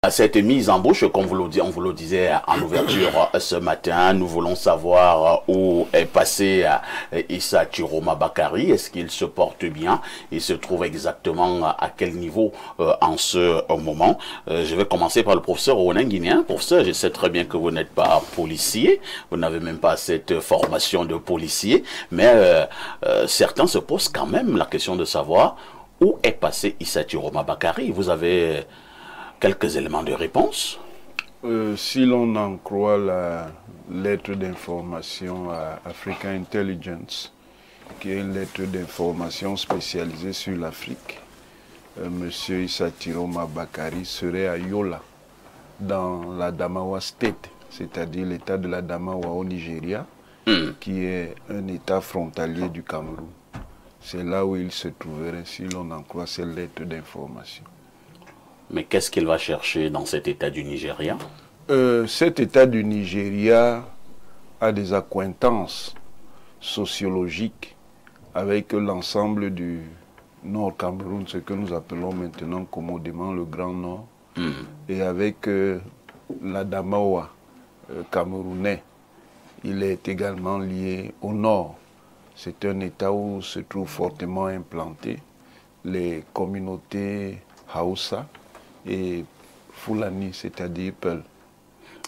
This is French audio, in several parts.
À cette mise en bouche, comme on vous le disait en ouverture ce matin, nous voulons savoir où est passé Issa Chiroma Bakary. Est-ce qu'il se porte bien? Il se trouve exactement à quel niveau en ce moment? Je vais commencer par le professeur Ronan Guinéen. Professeur, je sais très bien que vous n'êtes pas policier, vous n'avez même pas cette formation de policier, mais certains se posent quand même la question de savoir où est passé Issa Chiroma Bakary. Vous avez quelques éléments de réponse? Si l'on en croit la lettre d'information à Africa Intelligence, qui est une lettre d'information spécialisée sur l'Afrique, M. Issa Chiroma Bakary serait à Yola, dans l'Adamawa State, c'est-à-dire l'état de l'Adamawa au Nigeria, qui est un état frontalier du Cameroun. C'est là où il se trouverait, si l'on en croit cette lettre d'information. Mais qu'est-ce qu'il va chercher dans cet état du Nigeria? Cet état du Nigeria a des accointances sociologiques avec l'ensemble du Nord Cameroun, ce que nous appelons maintenant commodément le Grand Nord, et avec l'Adamawa camerounais. Il est également lié au Nord. C'est un état où se trouve fortement implanté les communautés Hausa et Fulani, c'est-à-dire Peul.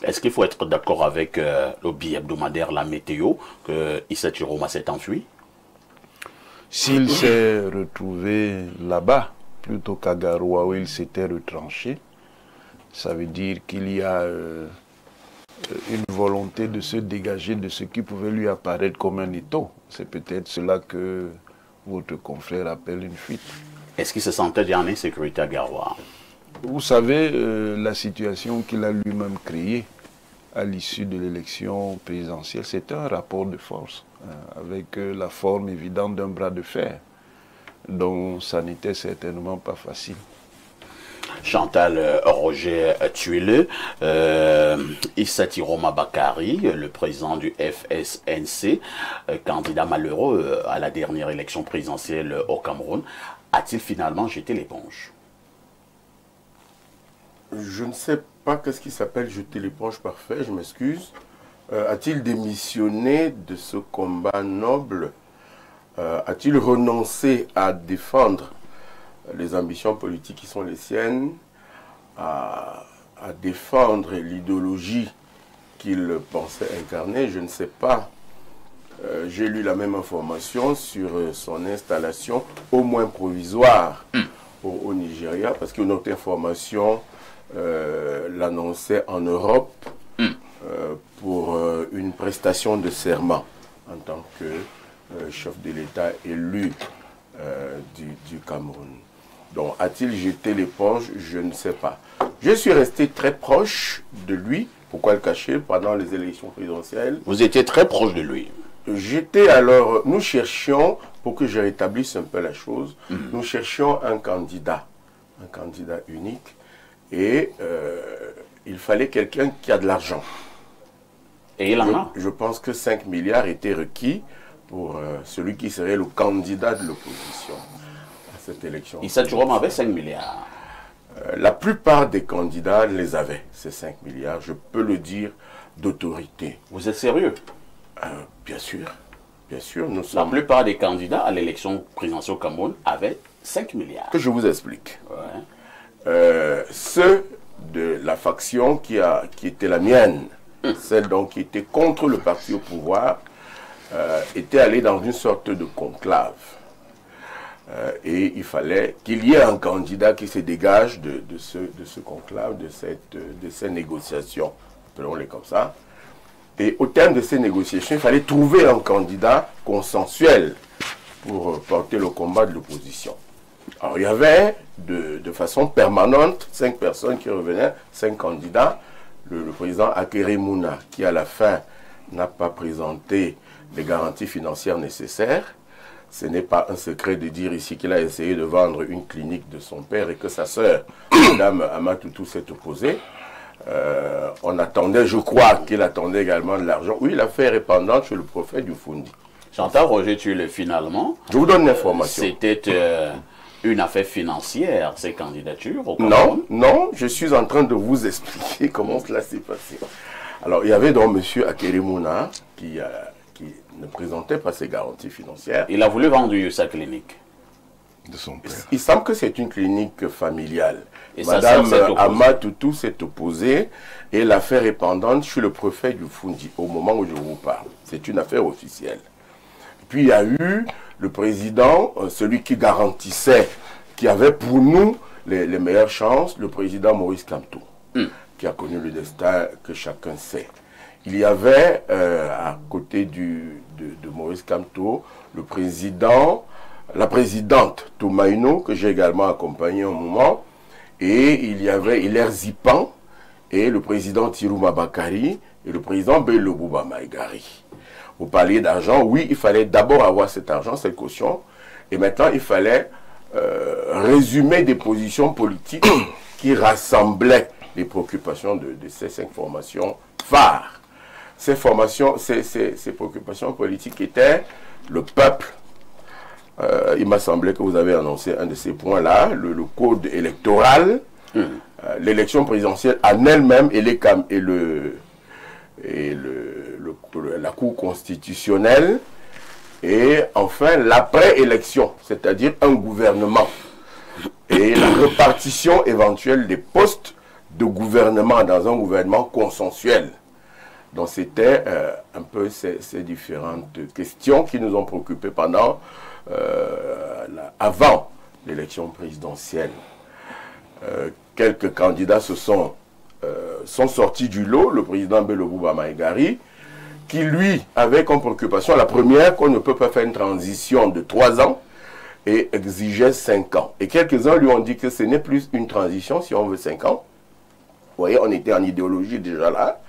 Est-ce qu'il faut être d'accord avec le billet hebdomadaire La Météo que Issa Chiroma s'est enfui? S'il s'est retrouvé là-bas, plutôt qu'à Garoua où il s'était retranché, ça veut dire qu'il y a une volonté de se dégager de ce qui pouvait lui apparaître comme un étau. C'est peut-être cela que votre confrère appelle une fuite. Est-ce qu'il se sentait déjà en insécurité à Garoua? Vous savez, la situation qu'il a lui-même créée à l'issue de l'élection présidentielle, c'est un rapport de force, avec la forme évidente d'un bras de fer, dont ça n'était certainement pas facile. Chantal Roger Tuile, Issa Chiroma Bakary, le président du FSNC, candidat malheureux à la dernière élection présidentielle au Cameroun, a-t-il finalement jeté l'éponge? Je ne sais pas qu'est-ce qui s'appelle jeter l'éponge parfait, je m'excuse. A-t-il démissionné de ce combat noble? A-t-il renoncé à défendre les ambitions politiques qui sont les siennes, à défendre l'idéologie qu'il pensait incarner? Je ne sais pas. J'ai lu la même information sur son installation, au moins provisoire, au Nigeria, parce qu'une autre information l'annonçait en Europe pour une prestation de serment en tant que chef de l'État élu du Cameroun. Donc, a-t-il jeté l'éponge? Je ne sais pas. Je suis resté très proche de lui. Pourquoi le cacher? Pendant les élections présidentielles. Vous étiez très proche de lui. J'étais alors... Nous cherchions, pour que je rétablisse un peu la chose, nous cherchions un candidat unique. Et il fallait quelqu'un qui a de l'argent. Et il en a. Je pense que 5 milliards étaient requis pour celui qui serait le candidat de l'opposition à cette élection. Issa Chiroma avait 5 milliards. La plupart des candidats les avaient, ces 5 milliards. Je peux le dire d'autorité. Vous êtes sérieux? Bien sûr. Bien sûr, nous La sommes... plupart des candidats à l'élection présidentielle au Cameroun avaient 5 milliards. Que je vous explique. Ouais. Ceux de la faction qui était la mienne, celle donc qui était contre le parti au pouvoir, étaient allés dans une sorte de conclave. Et il fallait qu'il y ait un candidat qui se dégage de ce conclave, de ces négociations, appelons-les comme ça. Et au terme de ces négociations, il fallait trouver un candidat consensuel pour porter le combat de l'opposition. Alors il y avait de façon permanente 5 personnes qui revenaient, 5 candidats. Le président Akere Mouna, qui à la fin n'a pas présenté les garanties financières nécessaires. Ce n'est pas un secret de dire ici qu'il a essayé de vendre une clinique de son père et que sa sœur, Mme Amatoutou, s'est opposée. On attendait, je crois qu'il attendait également de l'argent. Oui, l'affaire est pendante chez le prophète du Fundi. Chantal Roger Tuile, finalement. Je vous donne l'information. C'était une affaire financière, ces candidatures au Non, Cameroun? non, je suis en train de vous expliquer comment cela s'est passé. Alors, il y avait donc M. Akerimuna qui ne présentait pas ses garanties financières. Il a voulu vendre sa clinique. De son père. Il semble que c'est une clinique familiale. Et sa Madame sœur s'est opposée. Amatoutou s'est opposée et l'affaire est pendante chez le préfet du Fundi au moment où je vous parle. C'est une affaire officielle. Puis il y a eu le président, celui qui garantissait, qui avait pour nous les meilleures chances, le président Maurice Kamto, qui a connu le destin que chacun sait. Il y avait à côté de Maurice Kamto, le président, la présidente Toumaïno, que j'ai également accompagné un moment, et il y avait Hilaire Zipan, et le président Tirouma Bakari, et le président Bello Bouba Maïgari. Vous parliez d'argent, oui, il fallait d'abord avoir cet argent, cette caution, et maintenant il fallait résumer des positions politiques qui rassemblaient les préoccupations de ces 5 formations phares. Ces préoccupations politiques étaient le peuple. Il m'a semblé que vous avez annoncé un de ces points-là, le code électoral, l'élection présidentielle en elle-même et la Cour constitutionnelle, et enfin l'après-élection, c'est-à-dire un gouvernement, et la répartition éventuelle des postes de gouvernement dans un gouvernement consensuel. Donc c'était un peu ces différentes questions qui nous ont préoccupés pendant, avant l'élection présidentielle. Quelques candidats sont sortis du lot, le président Bello Bouba Maïgari, qui lui avait comme préoccupation la première qu'on ne peut pas faire une transition de 3 ans et exigeait 5 ans. Et quelques-uns lui ont dit que ce n'est plus une transition si on veut 5 ans. Vous voyez, on était en idéologie déjà là.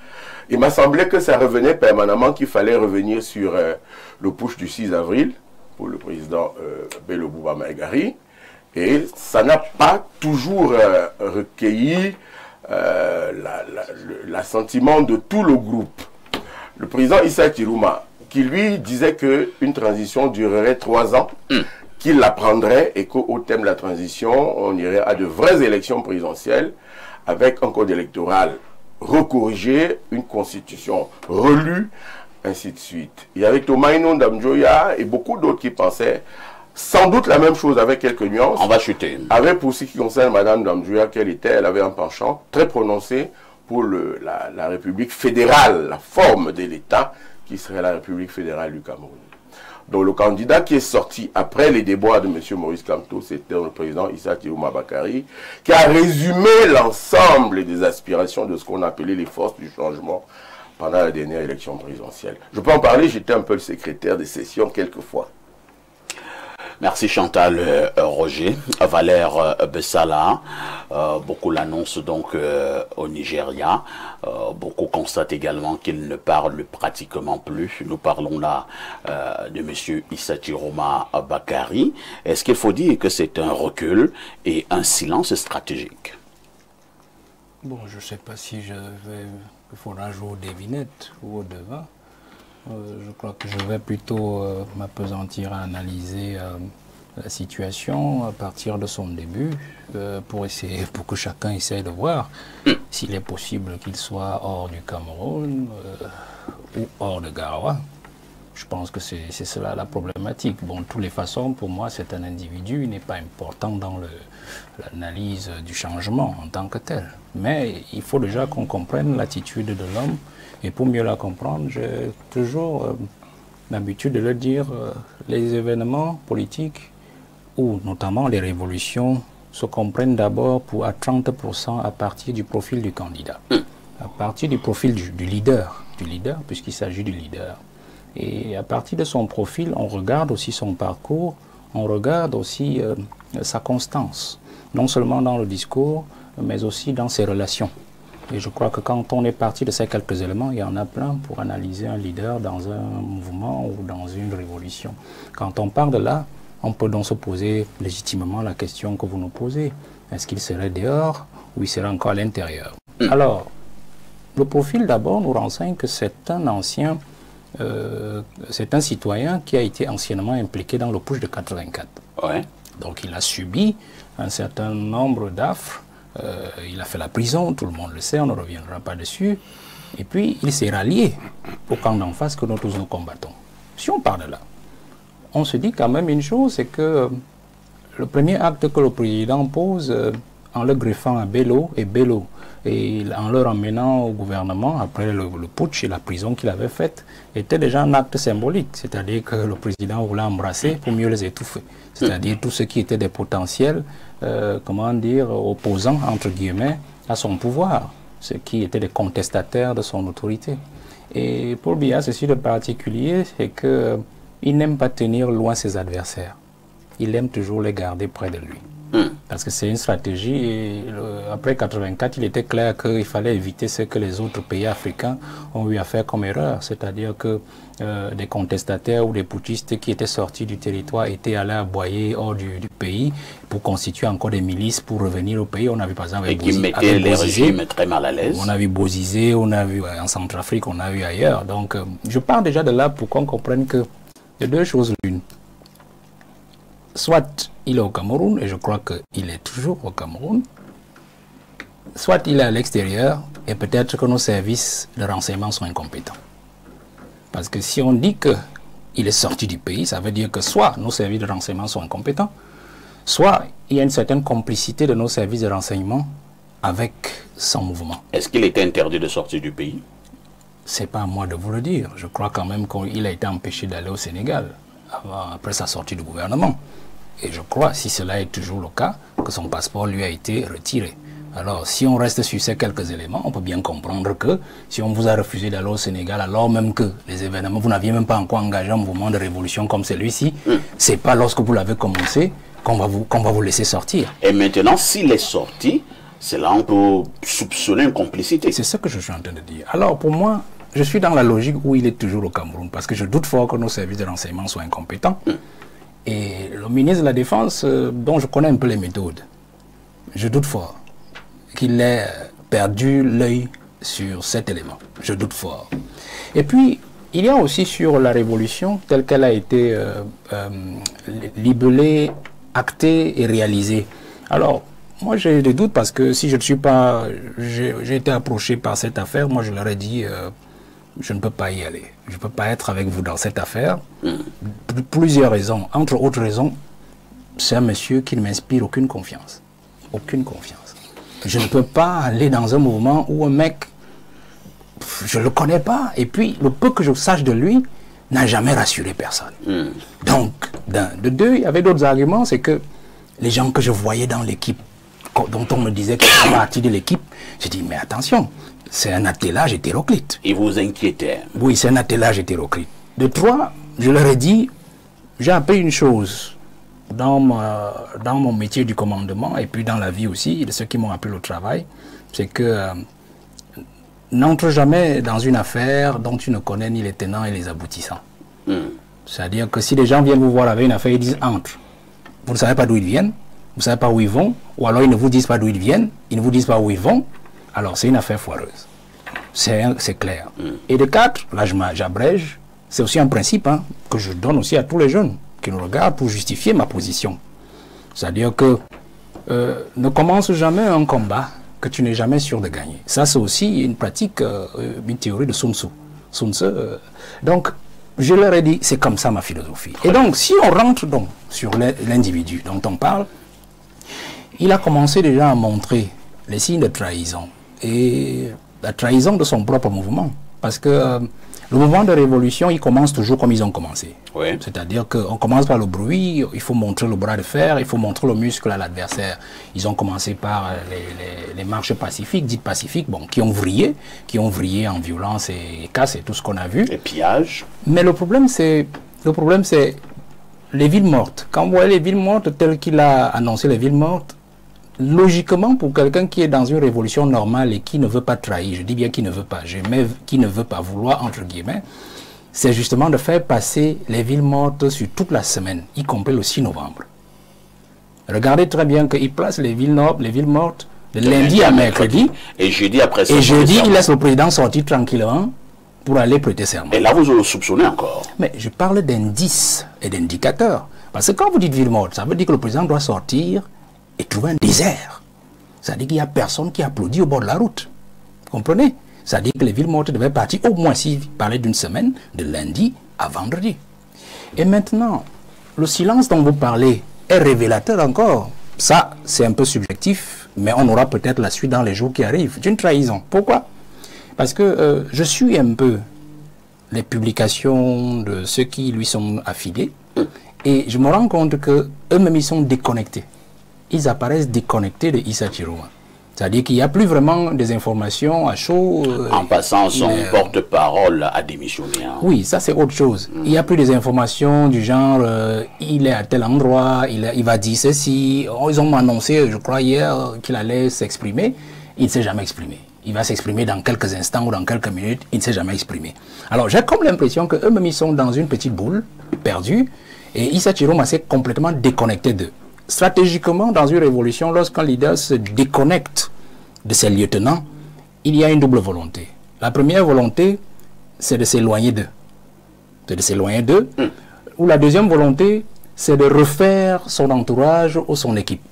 Il m'a semblé que ça revenait permanemment, qu'il fallait revenir sur le push du 6 avril pour le président Bello Bouba Maïgari. Et ça n'a pas toujours recueilli l'assentiment de tout le groupe. Le président Issa Tirouma, qui lui disait qu'une transition durerait 3 ans, qu'il la prendrait et qu'au thème de la transition, on irait à de vraies élections présidentielles avec un code électoral recorrigé, une constitution relue, ainsi de suite. Il y avait Toumaïno Ndamjoya et beaucoup d'autres qui pensaient sans doute la même chose avec quelques nuances. On va chuter. Avec pour ce qui concerne Mme Ndamjoya, elle avait un penchant très prononcé pour la République fédérale, la forme de l'État qui serait la République fédérale du Cameroun. Donc le candidat qui est sorti après les déboires de M. Maurice Kamto, c'était le président Issa Tirouma Bakari, qui a résumé l'ensemble des aspirations de ce qu'on appelait les forces du changement pendant la dernière élection présidentielle. Je peux en parler, j'étais un peu le secrétaire des sessions quelquefois. Merci Chantal Roger. Valère Bessala, beaucoup l'annoncent donc au Nigeria. Beaucoup constatent également qu'il ne parle pratiquement plus. Nous parlons là de M. Issa Tirouma Bakari. Est-ce qu'il faut dire que c'est un recul et un silence stratégique? Bon, je ne sais pas si il faudra jouer aux devinettes ou au devin. Je crois que je vais plutôt m'appesantir à analyser la situation à partir de son début pour que chacun essaye de voir s'il est possible qu'il soit hors du Cameroun ou hors de Garoua. Je pense que c'est cela la problématique. Bon, de toutes les façons, pour moi, c'est un individu, il n'est pas important dans l'analyse du changement en tant que tel. Mais il faut déjà qu'on comprenne l'attitude de l'homme. Et pour mieux la comprendre, j'ai toujours l'habitude de le dire, les événements politiques, ou notamment les révolutions, se comprennent d'abord à 30% à partir du profil du candidat. À partir du profil du leader, puisqu'il s'agit du leader. Et à partir de son profil, on regarde aussi son parcours, on regarde aussi sa constance, non seulement dans le discours, mais aussi dans ses relations. Et je crois que quand on est parti de ces quelques éléments, il y en a plein pour analyser un leader dans un mouvement ou dans une révolution. Quand on part de là, on peut donc se poser légitimement la question que vous nous posez. Est-ce qu'il serait dehors ou il serait encore à l'intérieur? Alors, le profil d'abord nous renseigne que c'est un ancien, c'est un citoyen qui a été anciennement impliqué dans le putsch de 84. Ouais. Donc il a subi un certain nombre d'affres. Il a fait la prison, tout le monde le sait, on ne reviendra pas dessus. Et puis il s'est rallié au camp d'en face que nous tous nous combattons. Si on part de là, on se dit quand même une chose, c'est que le premier acte que le président pose en le greffant à Bello et en le ramenant au gouvernement après le putsch et la prison qu'il avait faite était déjà un acte symbolique, c'est-à-dire que le président voulait embrasser pour mieux les étouffer, c'est-à-dire tous ceux qui étaient des potentiels opposants entre guillemets à son pouvoir, ceux qui étaient des contestataires de son autorité. Et Paul Biya, ceci de particulier, c'est qu'il n'aime pas tenir loin ses adversaires, il aime toujours les garder près de lui. Parce que c'est une stratégie et après 84, il était clair qu'il fallait éviter ce que les autres pays africains ont eu à faire comme erreur, c'est-à-dire que des contestataires ou des putschistes qui étaient sortis du territoire étaient allés aboyer hors du pays pour constituer encore des milices pour revenir au pays. On a vu par exemple et qui mettaient les régimes très mal à l'aise. On a vu Bozizé, on a vu en Centrafrique, on a vu ailleurs. Donc je pars déjà de là pour qu'on comprenne que il y a deux choses l'une. Soit il est au Cameroun, et je crois qu'il est toujours au Cameroun, soit il est à l'extérieur, et peut-être que nos services de renseignement sont incompétents. Parce que si on dit qu'il est sorti du pays, ça veut dire que soit nos services de renseignement sont incompétents, soit il y a une certaine complicité de nos services de renseignement avec son mouvement. Est-ce qu'il était interdit de sortir du pays? C'est pas à moi de vous le dire. Je crois quand même qu'il a été empêché d'aller au Sénégal après sa sortie du gouvernement. Et je crois, si cela est toujours le cas, que son passeport lui a été retiré. Alors, si on reste sur ces quelques éléments, on peut bien comprendre que si on vous a refusé d'aller au Sénégal, alors même que les événements, vous n'aviez même pas encore engagé un mouvement de révolution comme celui-ci, c'est pas lorsque vous l'avez commencé qu'on va vous laisser sortir. Et maintenant, s'il est sorti, c'est là on peut soupçonner une complicité. C'est ce que je suis en train de dire. Alors, pour moi, je suis dans la logique où il est toujours au Cameroun, parce que je doute fort que nos services de renseignement soient incompétents. Et le ministre de la Défense, dont je connais un peu les méthodes, je doute fort qu'il ait perdu l'œil sur cet élément. Je doute fort. Et puis, il y a aussi sur la révolution, telle qu'elle a été libellée, actée et réalisée. Alors, moi j'ai des doutes parce que si je ne suis pas... J'ai été approché par cette affaire, moi je leur ai dit... je ne peux pas y aller. Je ne peux pas être avec vous dans cette affaire. Pour plusieurs raisons. Entre autres raisons, c'est un monsieur qui ne m'inspire aucune confiance. Aucune confiance. Je ne peux pas aller dans un mouvement où un mec, je ne le connais pas. Et puis, le peu que je sache de lui n'a jamais rassuré personne. Donc, de deux, il y avait d'autres arguments. C'est que les gens que je voyais dans l'équipe, dont on me disait qu'ils faisaient partie de l'équipe, j'ai dit, mais attention, c'est un attelage hétéroclite. Et vous inquiétez? Oui, c'est un attelage hétéroclite. De trois, je leur ai dit, j'ai appris une chose dans mon métier du commandement et puis dans la vie aussi, de ceux qui m'ont appris au travail, c'est que n'entre jamais dans une affaire dont tu ne connais ni les tenants et les aboutissants. C'est-à-dire que si les gens viennent vous voir avec une affaire, ils disent entre. Vous ne savez pas d'où ils viennent, vous ne savez pas où ils vont, ou alors ils ne vous disent pas d'où ils viennent, ils ne vous disent pas où ils vont. Alors, c'est une affaire foireuse. C'est clair. Et de quatre, là j'abrège, c'est aussi un principe que je donne aussi à tous les jeunes qui nous regardent pour justifier ma position. C'est-à-dire que ne commence jamais un combat que tu n'es jamais sûr de gagner. Ça, c'est aussi une pratique, une théorie de Sun Tzu. Sun Tzu, donc, je leur ai dit, c'est comme ça ma philosophie. Et donc, si on rentre donc sur l'individu dont on parle, il a commencé déjà à montrer les signes de trahison et la trahison de son propre mouvement. Parce que le mouvement de révolution, il commence toujours comme ils ont commencé. Oui. C'est-à-dire qu'on commence par le bruit, il faut montrer le bras de fer, il faut montrer le muscle à l'adversaire. Ils ont commencé par les marches pacifiques, dites pacifiques, bon, qui ont vrillé en violence et casse et tout ce qu'on a vu. Et pillage. Mais le problème, c'est les villes mortes. Quand vous voyez les villes mortes telles qu'il a annoncé les villes mortes, logiquement, pour quelqu'un qui est dans une révolution normale et qui ne veut pas trahir, je dis bien qui ne veut pas, qui ne veut pas vouloir, entre guillemets, c'est justement de faire passer les villes mortes sur toute la semaine, y compris le 6 novembre. Regardez très bien qu'il place les villes mortes de lundi à mercredi. Et jeudi après ça. Et jeudi, il laisse le président sortir tranquillement pour aller prêter serment. Et là, vous le soupçonnez encore. Mais je parle d'indices et d'indicateurs. Parce que quand vous dites ville morte, ça veut dire que le président doit sortir et trouver un désert. Ça veut dire qu'il n'y a personne qui applaudit au bord de la route. Vous comprenez? Ça veut dire que les villes mortes devaient partir au moins, s'il parlait d'une semaine, de lundi à vendredi. Et maintenant, le silence dont vous parlez est révélateur encore. Ça, c'est un peu subjectif, mais on aura peut-être la suite dans les jours qui arrivent. C'est une trahison. Pourquoi? Parce que je suis un peu les publications de ceux qui lui sont affiliés et je me rends compte qu'eux-mêmes, ils sont déconnectés. Ils apparaissent déconnectés de Issa Chiroma. C'est-à-dire qu'il n'y a plus vraiment des informations à chaud. En passant, son porte-parole a démissionné. Hein. Oui, ça c'est autre chose. Il n'y a plus des informations du genre, il est à tel endroit, il va dire ceci. Ils ont annoncé, je crois hier, qu'il allait s'exprimer. Il ne s'est jamais exprimé. Il va s'exprimer dans quelques instants ou dans quelques minutes. Il ne s'est jamais exprimé. Alors j'ai comme l'impression qu'eux-mêmes, ils sont dans une petite boule, perdue. Et Issa Chiroma s'est complètement déconnecté d'eux. Stratégiquement, dans une révolution, lorsqu'un leader se déconnecte de ses lieutenants, il y a une double volonté. La première volonté, c'est de s'éloigner d'eux. C'est de s'éloigner d'eux. Ou la deuxième volonté, c'est de refaire son entourage ou son équipe.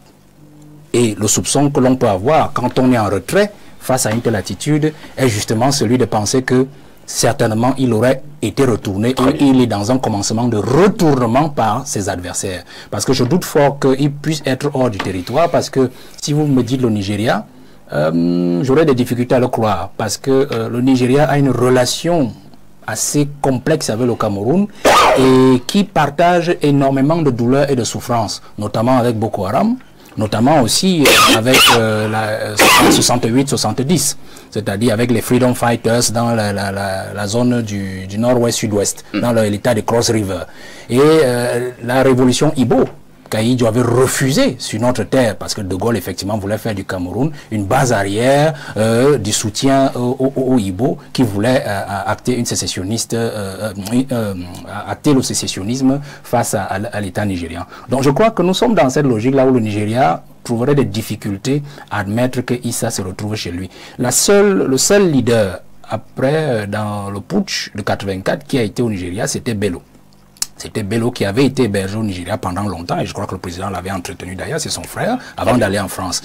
Et le soupçon que l'on peut avoir quand on est en retrait face à une telle attitude est justement celui de penser que certainement il aurait été retourné ou il est dans un commencement de retournement par ses adversaires. Parce que je doute fort qu'il puisse être hors du territoire, parce que si vous me dites le Nigeria, j'aurais des difficultés à le croire, parce que le Nigeria a une relation assez complexe avec le Cameroun et qui partage énormément de douleurs et de souffrances, notamment avec Boko Haram, notamment aussi avec la 68-70, c'est-à-dire avec les Freedom Fighters dans la zone du nord-ouest-sud-ouest, dans l'état de Cross River. Et la révolution Ibo, Kaïdjo avait refusé sur notre terre, parce que De Gaulle effectivement voulait faire du Cameroun une base arrière du soutien au Ibo, qui voulait acter une sécessionniste, acter le sécessionnisme face à l'État nigérian. Donc je crois que nous sommes dans cette logique-là où le Nigeria trouverait des difficultés à admettre que Issa se retrouve chez lui. Le seul leader après, dans le putsch de 84 qui a été au Nigeria, c'était Bello. C'était Bello qui avait été hébergé au Nigeria pendant longtemps, et je crois que le président l'avait entretenu d'ailleurs, c'est son frère, avant d'aller en France.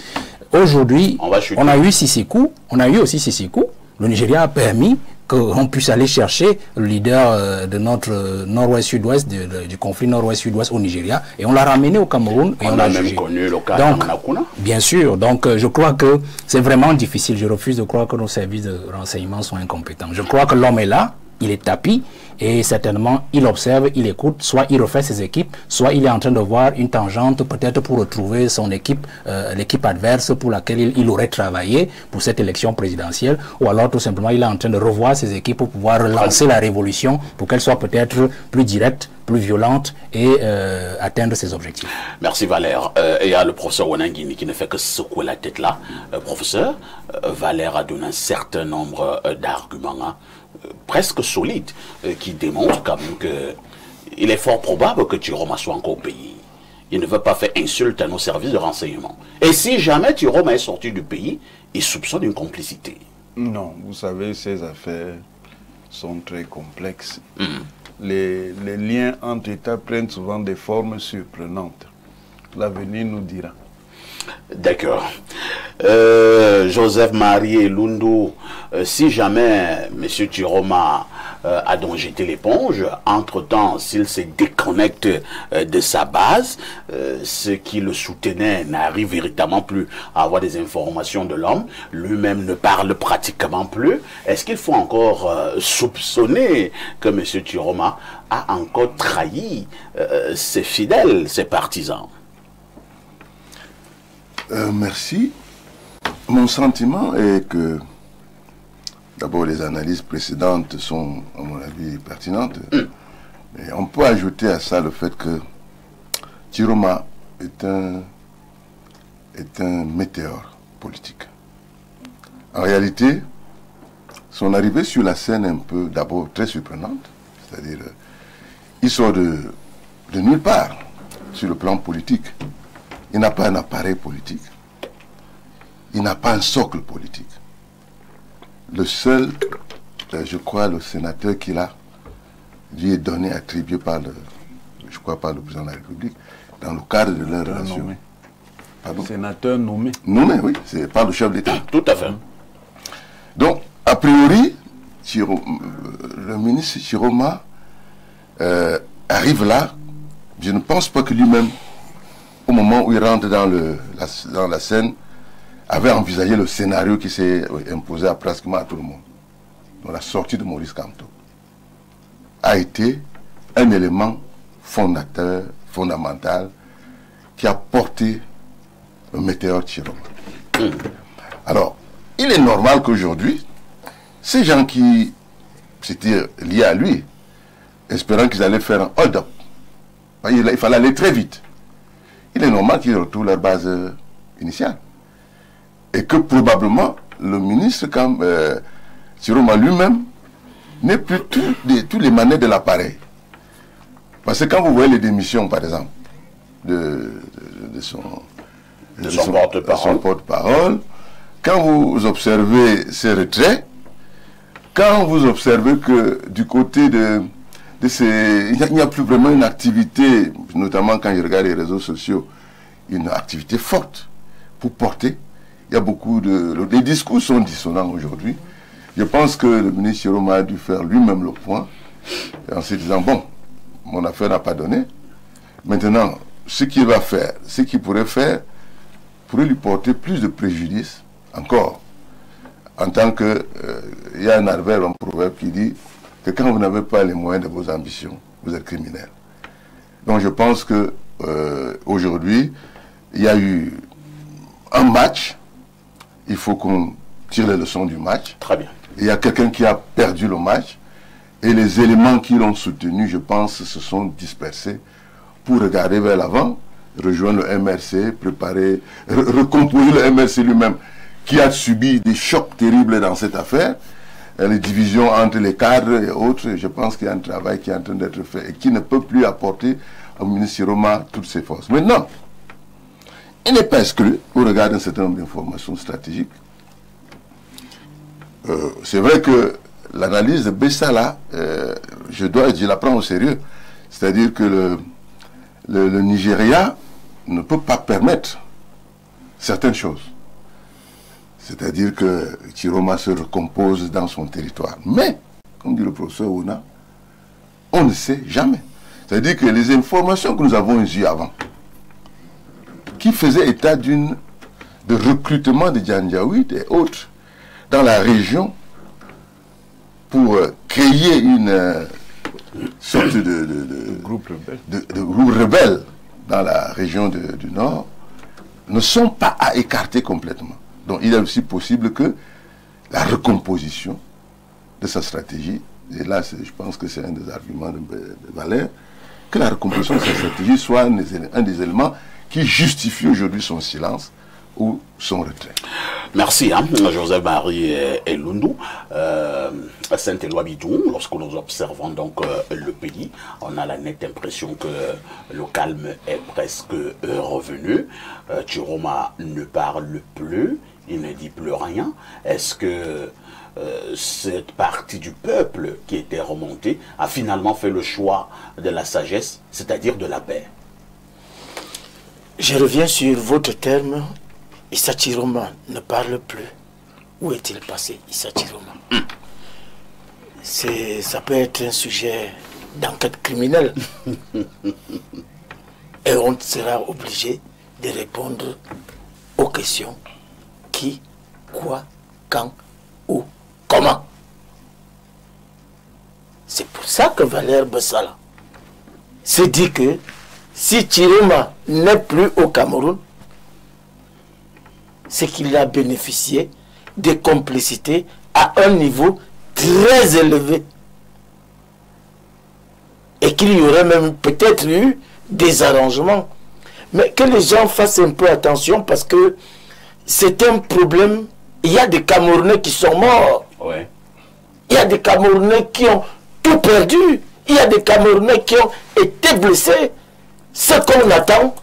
Aujourd'hui, on a eu Sissekou, le Nigeria a permis qu'on puisse aller chercher le leader de notre nord-ouest-sud-ouest, du conflit nord-ouest-sud-ouest au Nigeria, et on l'a ramené au Cameroun, et on l'a jugé. Connu le cas donc, Nakuna. Bien sûr, donc je crois que c'est vraiment difficile, je refuse de croire que nos services de renseignement sont incompétents. Je crois que l'homme est là, il est tapis, et certainement il observe, il écoute, soit il refait ses équipes, soit il est en train de voir une tangente peut-être pour retrouver son équipe, l'équipe adverse pour laquelle il aurait travaillé pour cette élection présidentielle, ou alors tout simplement il est en train de revoir ses équipes pour pouvoir relancer la révolution, pour qu'elle soit peut-être plus directe, plus violente et atteindre ses objectifs. Merci Valère. Et il y a le professeur Wanangini qui ne fait que secouer la tête là. Professeur, Valère a donné un certain nombre d'arguments, hein, presque solides, qui démontrent quand même qu'il est fort probable que Chiroma soit encore au pays. Il ne veut pas faire insulte à nos services de renseignement. Et si jamais Chiroma est sorti du pays, il soupçonne une complicité. Non, vous savez, ces affaires sont très complexes. Les liens entre États prennent souvent des formes surprenantes. L'avenir nous dira. D'accord. Joseph-Marie Lundu, si jamais M. Chiroma a donc jeté l'éponge, entre-temps, s'il se déconnecte de sa base, ceux qui le soutenaient n'arrivent véritablement plus à avoir des informations de l'homme, lui-même ne parle pratiquement plus, est-ce qu'il faut encore soupçonner que M. Chiroma a encore trahi ses fidèles, ses partisans? Merci. Mon sentiment est que, d'abord, les analyses précédentes sont, à mon avis, pertinentes. Mais on peut ajouter à ça le fait que Chiroma est un météore politique. En réalité, son arrivée sur la scène est un peu, d'abord, très surprenante. C'est-à-dire, il sort de nulle part sur le plan politique. Il n'a pas un appareil politique. Il n'a pas un socle politique. Le seul, je crois, le sénateur qu'il a, lui est donné, attribué par le crois, par le président de la République, dans le cadre de leur relation. Nommé. Pardon? Sénateur nommé. Nommé, oui, c'est par le chef d'État. Tout à fait. Donc, a priori, le ministre Chiroma arrive là. Je ne pense pas que lui-même, au moment où il rentre dans la scène, avait envisagé le scénario qui s'est imposé à pratiquement à tout le monde. Donc la sortie de Maurice Kamto a été un élément fondateur, fondamental, qui a porté le météore Chiroma. Alors, il est normal qu'aujourd'hui, ces gens qui s'étaient liés à lui, espérant qu'ils allaient faire un hold-up, il fallait aller très vite. Il est normal qu'ils retrouvent leur base initiale. Et que probablement, le ministre Chiroma lui-même n'ait plus tous les manettes de l'appareil. Parce que quand vous voyez les démissions, par exemple, de son porte-parole, quand vous observez ses retraits, quand vous observez que du côté il n'y a plus vraiment une activité, notamment quand je regarde les réseaux sociaux, une activité forte pour porter. Il y a beaucoup les discours sont dissonants aujourd'hui. Je pense que le ministre Chiroma a dû faire lui-même le point en se disant, bon, mon affaire n'a pas donné. Maintenant, ce qu'il va faire, ce qu'il pourrait faire, pourrait lui porter plus de préjudice encore. En tant que, il y a un proverbe qui dit que quand vous n'avez pas les moyens de vos ambitions, vous êtes criminel. Donc je pense que aujourd'hui, il y a eu un match. Il faut qu'on tire les leçons du match. Très bien. Il y a quelqu'un qui a perdu le match. Et les éléments qui l'ont soutenu, je pense, se sont dispersés pour regarder vers l'avant, rejoindre le MRC, préparer, recomposer le MRC lui-même, qui a subi des chocs terribles dans cette affaire. Les divisions entre les cadres et autres, je pense qu'il y a un travail qui est en train d'être fait et qui ne peut plus apporter au ministre Chiroma toutes ses forces. Maintenant, il n'est pas exclu, au regard d'un certain nombre d'informations stratégiques. C'est vrai que l'analyse de Bessala, je la prends au sérieux. C'est-à-dire que le Nigeria ne peut pas permettre certaines choses. C'est-à-dire que Chiroma se recompose dans son territoire. Mais, comme dit le professeur Ouna, on ne sait jamais. C'est-à-dire que les informations que nous avons eues avant, qui faisaient état de recrutement de Janjaweed et autres dans la région pour créer une sorte de groupe rebelle dans la région du Nord, ne sont pas à écarter complètement. Donc il est aussi possible que la recomposition de sa stratégie, et là je pense que c'est un des arguments de Valère, que la recomposition de sa stratégie soit un des éléments qui justifie aujourd'hui son silence ou son retrait. Merci, Joseph-Marie Elundou. Saint-Éloi Bidou, lorsque nous observons donc le pays, on a la nette impression que le calme est presque revenu. Chiroma ne parle plus, il ne dit plus rien. Est-ce que cette partie du peuple qui était remontée a finalement fait le choix de la sagesse, c'est-à-dire de la paix? Je reviens sur votre terme. Issa Chiroma ne parle plus. Où est-il passé, Issa Chiroma? Ça peut être un sujet d'enquête criminelle. Et on sera obligé de répondre aux questions qui, quoi, quand, où, comment. C'est pour ça que Valère Bessala s'est dit que si Chiroma n'est plus au Cameroun, c'est qu'il a bénéficié de complicité à un niveau très élevé. Et qu'il y aurait même peut-être eu des arrangements. Mais que les gens fassent un peu attention parce que c'est un problème. Il y a des Camerounais qui sont morts. Ouais. Il y a des Camerounais qui ont tout perdu. Il y a des Camerounais qui ont été blessés. Ce qu'on attend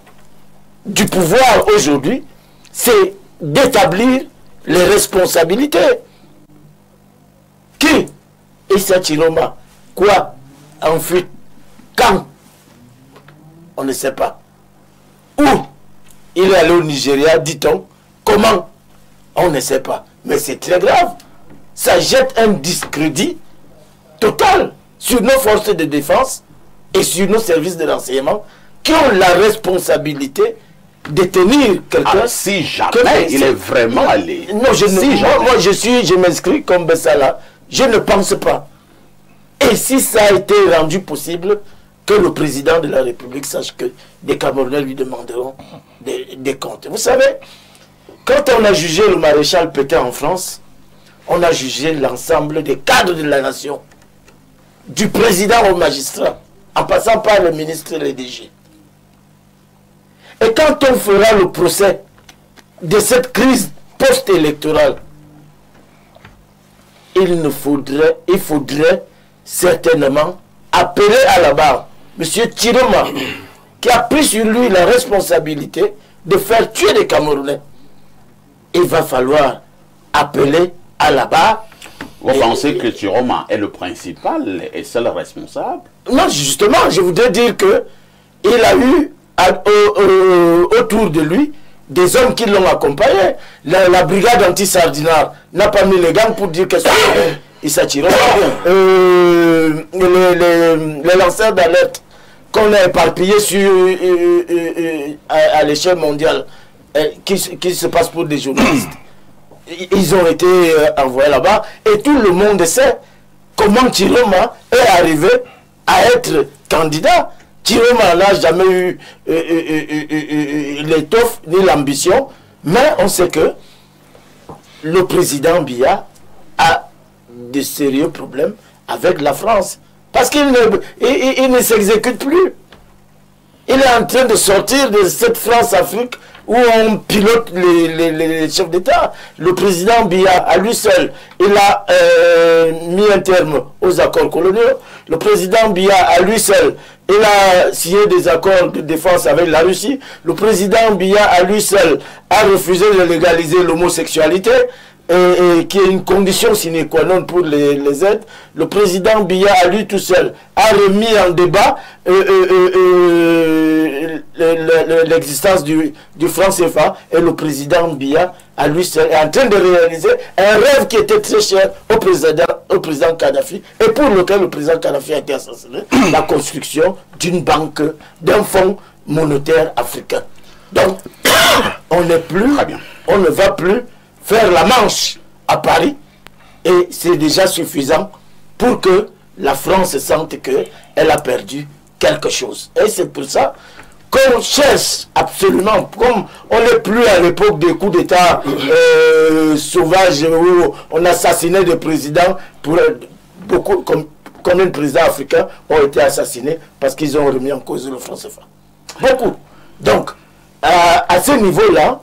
du pouvoir aujourd'hui, c'est d'établir les responsabilités. Qui? Issa Chiroma. Quoi? En fuite? Quand? On ne sait pas. Où il est allé au Nigeria, dit-on. Comment? On ne sait pas. Mais c'est très grave. Ça jette un discrédit total sur nos forces de défense et sur nos services de renseignement qui ont la responsabilité de tenir quelqu'un. Si jamais il est vraiment allé. Non, moi je m'inscris comme Bessala. Je ne pense pas. Et si ça a été rendu possible, que le président de la République sache que des Camerounais lui demanderont des comptes. Vous savez, quand on a jugé le maréchal Pétain en France, on a jugé l'ensemble des cadres de la nation, du président au magistrat, en passant par le ministre et les DG. Et quand on fera le procès de cette crise post-électorale, il faudrait certainement appeler à la barre M. Chiroma, qui a pris sur lui la responsabilité de faire tuer des Camerounais. Il va falloir appeler à la barre. Vous pensez que Chiroma est le principal et seul responsable? Non, justement, je voudrais dire que il a eu autour de lui des hommes qui l'ont accompagné. La brigade anti-sardinard n'a pas mis les gants pour dire que c'est Issa Chiroma. Les lanceurs d'alerte qu'on a éparpillés à l'échelle mondiale, qui se passe pour des journalistes. Ils ont été envoyés là-bas et tout le monde sait comment Chiroma est arrivé à être candidat. Chiroma n'a jamais eu l'étoffe ni l'ambition, mais on sait que le président Biya a de sérieux problèmes avec la France. Parce qu'il ne s'exécute plus. Il est en train de sortir de cette France-Afrique où on pilote les chefs d'État. Le président Biya, à lui seul, il a mis un terme aux accords coloniaux. Le président Biya, à lui seul, il a signé des accords de défense avec la Russie. Le président Biya, à lui seul, a refusé de légaliser l'homosexualité, qui est une condition sine qua non pour les aides. Le président Biya, à lui tout seul, a remis en débat l'existence du franc CFA, et le président Biya, à lui seul, est en train de réaliser un rêve qui était très cher au président Kadhafi, et pour lequel le président Kadhafi a été assassiné, la construction d'une banque, d'un fonds monétaire africain. Donc, on ne va plus faire la manche à Paris, et c'est déjà suffisant pour que la France sente qu'elle a perdu quelque chose. Et c'est pour ça qu'on cherche absolument, comme on n'est plus à l'époque des coups d'État sauvages où on assassinait des présidents, beaucoup, combien de présidents africains ont été assassinés parce qu'ils ont remis en cause le franc CFA. Beaucoup. Donc, à ce niveau-là,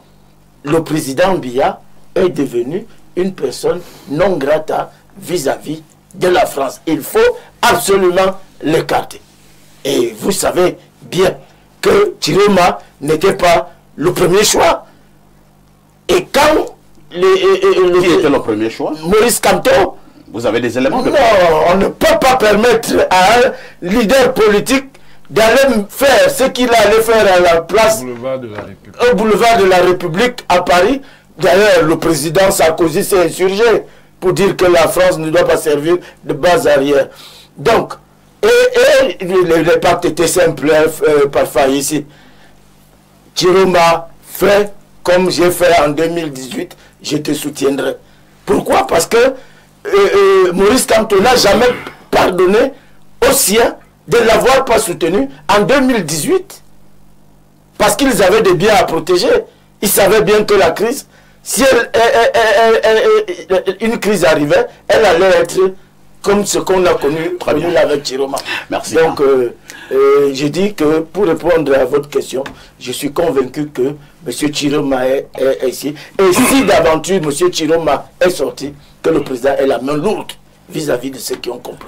le président Biya est devenu une personne non grata vis-à-vis de la France. Il faut absolument l'écarter. Et vous savez bien que Chiroma n'était pas le premier choix. Et quand qui était le premier choix? Maurice Kamto. Vous avez des éléments de... Non, on ne peut pas permettre à un leader politique d'aller faire ce qu'il allait faire à la place au boulevard de la République à Paris. D'ailleurs, le président Sarkozy s'est insurgé pour dire que la France ne doit pas servir de base arrière. Donc, et les pactes étaient simples, parfois ici. Chiroma, fait comme j'ai fait en 2018, je te soutiendrai. Pourquoi? Parce que Maurice Kamto n'a jamais pardonné aux siens de ne l'avoir pas soutenu en 2018. Parce qu'ils avaient des biens à protéger. Ils savaient bien que la crise, si une crise arrivait, elle allait être comme ce qu'on a connu avec Chiroma. Merci. Donc, je dis que pour répondre à votre question, je suis convaincu que M. Chiroma est ici. Et si d'aventure M. Chiroma est sorti, que le président ait la main lourde vis-à-vis de ceux qui ont compris.